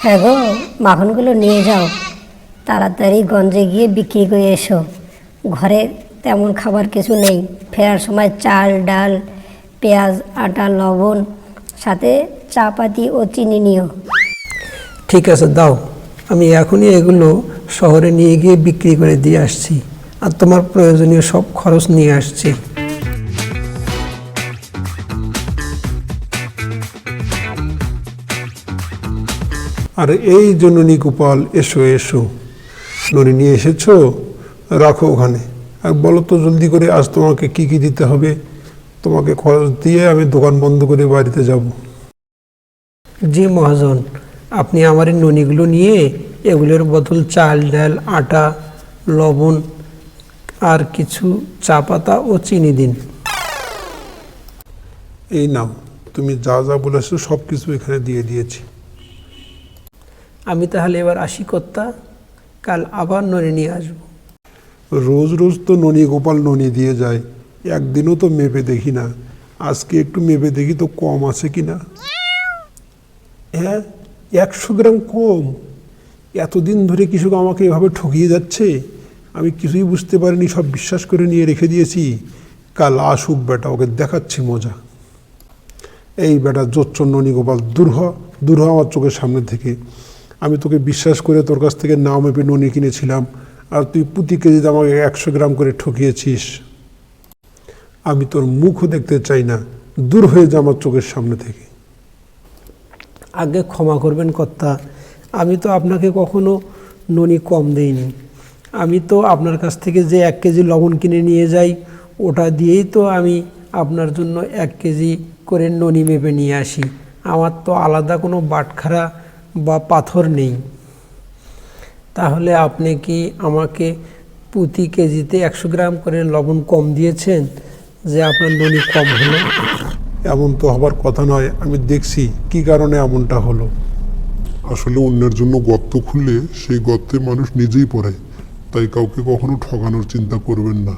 হ্যাঁ গো, মাখনগুলো নিয়ে যাও, তাড়াতাড়ি গঞ্জে গিয়ে বিক্রি করে এসো। ঘরে তেমন খাবার কিছু নেই, ফেরার সময় চাল ডাল পেঁয়াজ আটা লবণ সাথে চা পাতি ও চিনি নিও। ঠিক আছে, দাও, আমি এখনই এগুলো শহরে নিয়ে গিয়ে বিক্রি করে দিয়ে আসছি, আর তোমার প্রয়োজনীয় সব খরচ নিয়ে আসছি। আর এই জন্য গোপাল, এসো এসো, ননি নিয়ে এসেছো, রাখো ওখানে। আর বলো তো জলদি করে আজ তোমাকে কি কি দিতে হবে, তোমাকে খরচ দিয়ে আমি দোকান বন্ধ করে বাড়িতে যাব। জি মহাজন, আপনি আমার এই ননিগুলো নিয়ে এগুলোর বদল চাল ডাল আটা লবণ আর কিছু চা পাতা ও চিনি দিন। এই নাও, তুমি যা যা বলেছো সব কিছু এখানে দিয়ে দিয়েছি। আমি তাহলে এবার আসি কর্তা, কাল আবার ননি নিয়ে আসবো। রোজ রোজ তো ননি গোপাল ননি দিয়ে যায়, একদিনও তো মেপে দেখি না। আজকে একটু মেপে দেখি তো কম আছে কি না। হ্যাঁ, 100 গ্রাম কম! এতদিন ধরে কৃষক আমাকে এভাবে ঠকিয়ে যাচ্ছে, আমি কিছুই বুঝতে পারিনি, সব বিশ্বাস করে নিয়ে রেখে দিয়েছি। কাল আসুক বেটা, ওকে দেখাচ্ছি মজা। এই বেটা জোচ্চর ননি গোপাল, দূর হ, দূর হ আমার চোখের সামনে থেকে। আমি তোকে বিশ্বাস করে তোর কাছ থেকে নাও মেপে ননি কিনেছিলাম, আর তুই প্রতি কেজিতে আমাকে 100 গ্রাম করে ঠকিয়েছিস। আমি তোর মুখও দেখতে চাই না, দূর হয়ে যা আমার চোখের সামনে থেকে। আগে ক্ষমা করবেন কর্তা, আমি তো আপনাকে কখনো ননি কম দেইনি। আমি তো আপনার কাছ থেকে যে 1 কেজি লবণ কিনে নিয়ে যাই, ওটা দিয়েই তো আমি আপনার জন্য 1 কেজি করে ননি মেপে নিয়ে আসি। আমার তো আলাদা কোনো বাটখারা বা পাথর নেই। তাহলে আপনি কি আমাকে প্রতি কেজিতে 100 গ্রাম করে লবণ কম দিয়েছেন যে আপনার ননি কম হলো? এমন তো হবার কথা নয়, আমি দেখছি কি কারণে এমনটা হলো। আসলে অন্যের জন্য গর্ত খুললে সেই গর্তে মানুষ নিজেই পড়ে, তাই কাউকে কখনো ঠকানোর চিন্তা করবেন না।